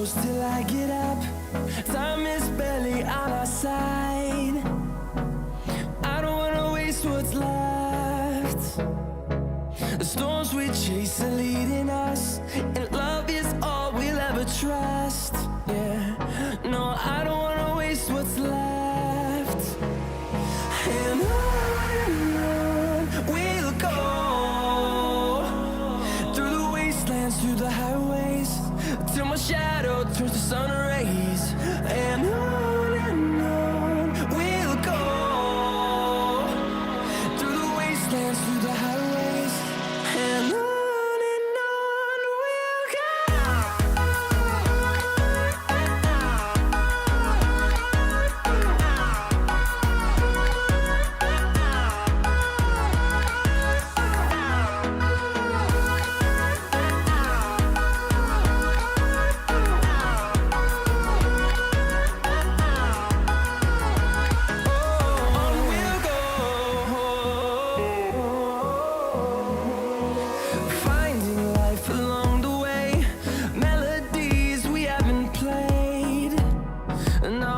close till I get up. Time is barely on our side. I don't wanna waste what's left. The storms we chase are leading us, and love is all we'll ever trust. Yeah, no, I don't wanna waste what's left. And on we'll go, through the wastelands, through the highways, till my shadow turns to sun rays. And on we'll go, through the wastelands, through the highways, and on we'll go. Finding life along the way, melodies we haven't played. No,